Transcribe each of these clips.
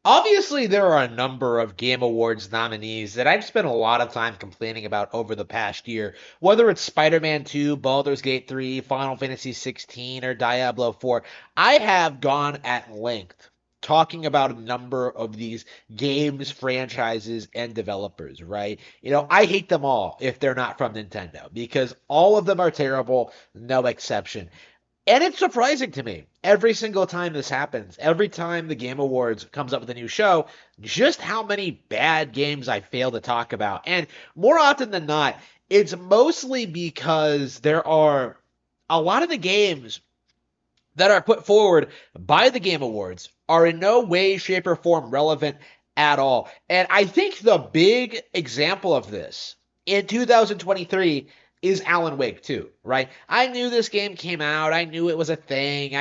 Obviously, there are a number of Game Awards nominees that I've spent a lot of time complaining about over the past year, whether it's Spider-Man 2, Baldur's Gate 3, Final Fantasy 16, or Diablo 4. I have gone at length talking about a number of these games, franchises, and developers, right? I hate them all if they're not from Nintendo because all of them are terrible, no exception. And it's surprising to me every single time this happens, every time the Game Awards comes up with a new show, just how many bad games I fail to talk about. And more often than not, it's mostly because there are a lot of the games that are put forward by the Game Awards are in no way, shape, or form relevant at all. And I think the big example of this in 2023 is Alan Wake 2, right? I knew this game came out. I knew it was a thing.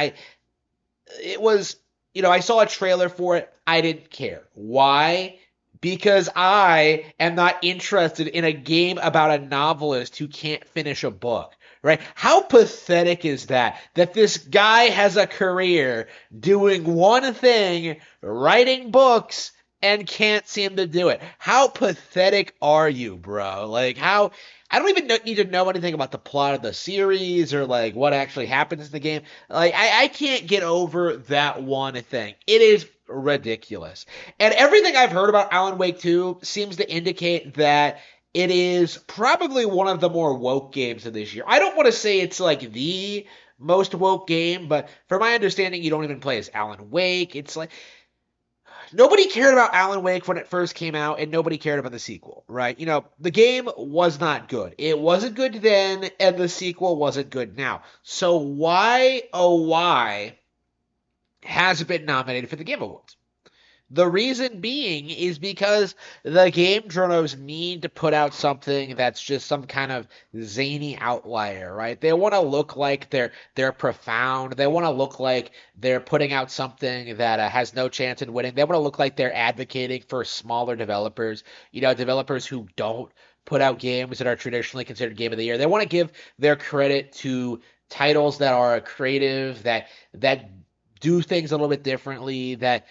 It was, I saw a trailer for it. I didn't care. Why? Because I am not interested in a game about a novelist who can't finish a book, right? How pathetic is that? That this guy has a career doing one thing, writing books, and can't seem to do it. How pathetic are you, bro? Like, I don't even need to know anything about the plot of the series or like what actually happens in the game. Like, I can't get over that one thing. It is ridiculous. And everything I've heard about Alan Wake 2 seems to indicate that it is probably one of the more woke games of this year. I don't want to say it's like the most woke game, but from my understanding, you don't even play as Alan Wake. It's like nobody cared about Alan Wake when it first came out, and nobody cared about the sequel, right? The game was not good. It wasn't good then, and the sequel wasn't good now. So why, oh why, has it been nominated for the Game Awards? The reason being is because the game journals need to put out something that's just some kind of zany outlier, right? They want to look like they're profound. They want to look like they're putting out something that has no chance in winning. They want to look like they're advocating for smaller developers, developers who don't put out games that are traditionally considered game of the year. They want to give their credit to titles that are creative, that do things a little bit differently, that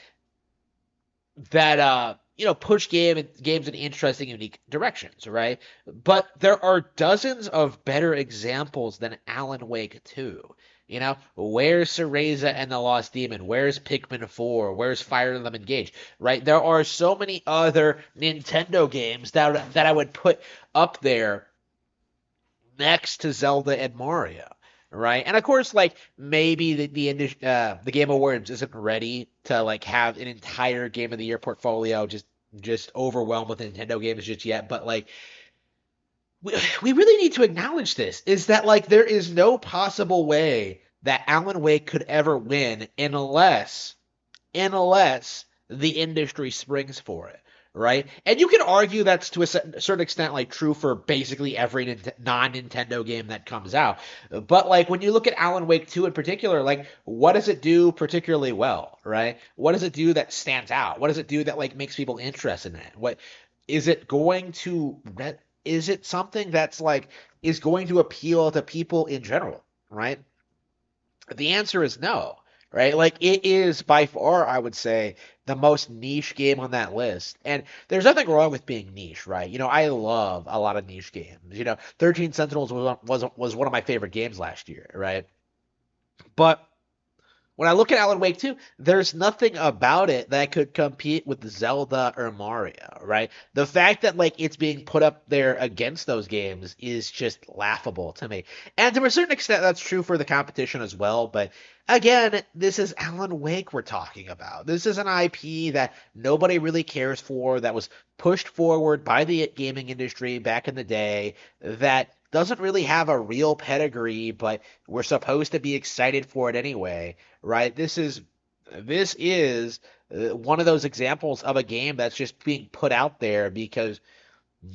push games in interesting, unique directions, right? But there are dozens of better examples than Alan Wake 2. Where's Cereza and the Lost Demon? Where's Pikmin 4? Where's Fire Emblem Engage? Right? There are so many other Nintendo games that I would put up there next to Zelda and Mario, right? And of course, like maybe the Game Awards isn't ready to like have an entire Game of the Year portfolio just overwhelmed with Nintendo games just yet, but like we really need to acknowledge this is that like there is no possible way that Alan Wake could ever win unless the industry springs for it, right? And you can argue that's to a certain extent like true for basically every non-Nintendo game that comes out. But like when you look at Alan Wake 2 in particular, like what does it do particularly well, right? What does it do that stands out? What does it do that like makes people interested in it? What is it going to is it something that's like is going to appeal to people in general, right? The answer is no, right? Like it is by far, I would say, the most niche game on that list. And there's nothing wrong with being niche, right? I love a lot of niche games. 13 Sentinels was one of my favorite games last year, right? But when I look at Alan Wake 2, there's nothing about it that could compete with Zelda or Mario, right? The fact that like it's being put up there against those games is just laughable to me. And to a certain extent that's true for the competition as well, but again, this is Alan Wake we're talking about. This is an IP that nobody really cares for, that was pushed forward by the gaming industry back in the day, that doesn't really have a real pedigree, but we're supposed to be excited for it anyway, right? This is one of those examples of a game that's just being put out there because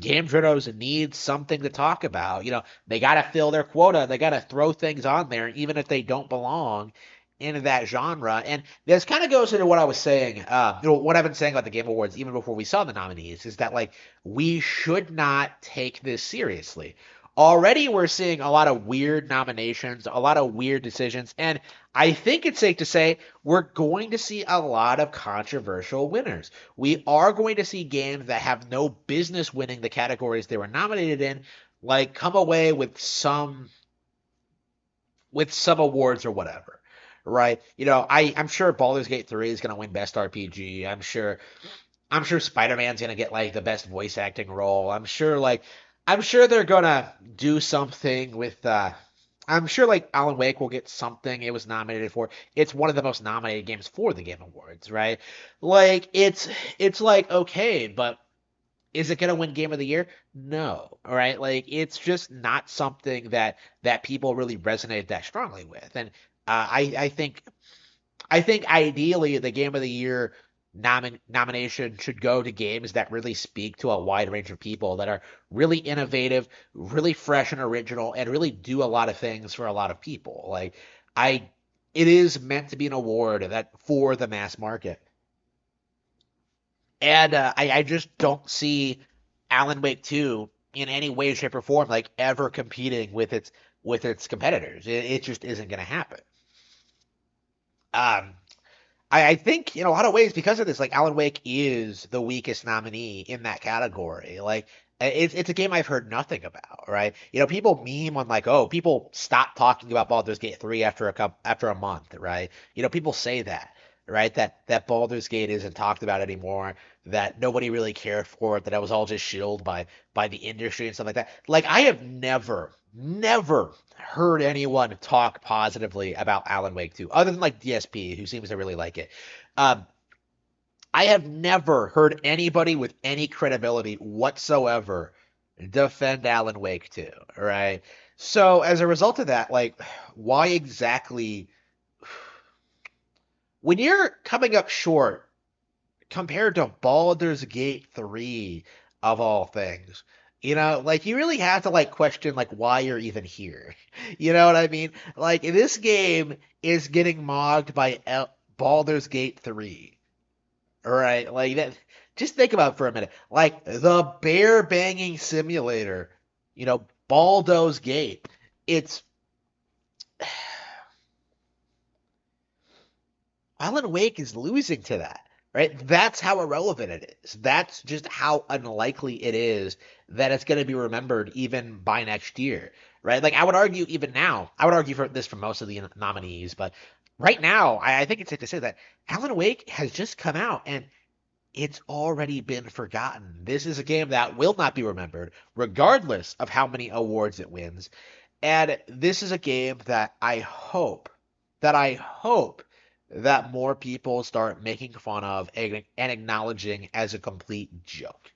game journals need something to talk about. They got to fill their quota. They got to throw things on there, even if they don't belong in that genre. And this kind of goes into what I was saying, what I've been saying about the Game Awards even before we saw the nominees, is that like we should not take this seriously. already we're seeing a lot of weird nominations, a lot of weird decisions, and I think it's safe to say we're going to see a lot of controversial winners. We are going to see games that have no business winning the categories they were nominated in, like come away with some awards or whatever. Right? I'm sure Baldur's Gate 3 is going to win Best RPG. I'm sure Spider-Man's gonna get like the best voice acting role. I'm sure they're gonna do something with I'm sure like Alan Wake will get something it was nominated for. It's one of the most nominated games for the Game Awards, right? Like it's like okay, but is it gonna win Game of the Year? No. All right. Like it's just not something that people really resonate that strongly with. And I think ideally the Game of the Year nomination should go to games that really speak to a wide range of people that are really innovative, really fresh and original, and really do a lot of things for a lot of people. I, it is meant to be an award that for the mass market, and I just don't see Alan Wake 2 in any way, shape, or form like ever competing with its competitors. It just isn't going to happen. Um, I think in a lot of ways because of this, like Alan Wake is the weakest nominee in that category. Like it's a game I've heard nothing about, right? People meme on like, oh, people stop talking about Baldur's Gate 3 after a month, right? People say that, right? That Baldur's Gate isn't talked about anymore, that nobody really cared for it, that it was all just shilled by the industry and stuff like that. Like I have never heard anyone talk positively about Alan Wake 2, other than like DSP, who seems to really like it. Um, I have never heard anybody with any credibility whatsoever defend Alan Wake 2, right? So as a result of that, like, why exactly, when you're coming up short compared to Baldur's Gate 3 of all things, like you really have to like question like why you're even here. You know what I mean? Like this game is getting mocked by Baldur's Gate 3. Right? Like that, just think about it for a minute. Like the bear banging simulator, Baldur's Gate. It's Alan Wake is losing to that, right? That's how irrelevant it is. That's just how unlikely it is that it's going to be remembered even by next year, right? Like I would argue even now, I would argue for this for most of the nominees, but right now, I think it's safe to say that Alan Wake has just come out and it's already been forgotten. This is a game that will not be remembered, regardless of how many awards it wins. And this is a game that I hope that more people start making fun of and acknowledging as a complete joke.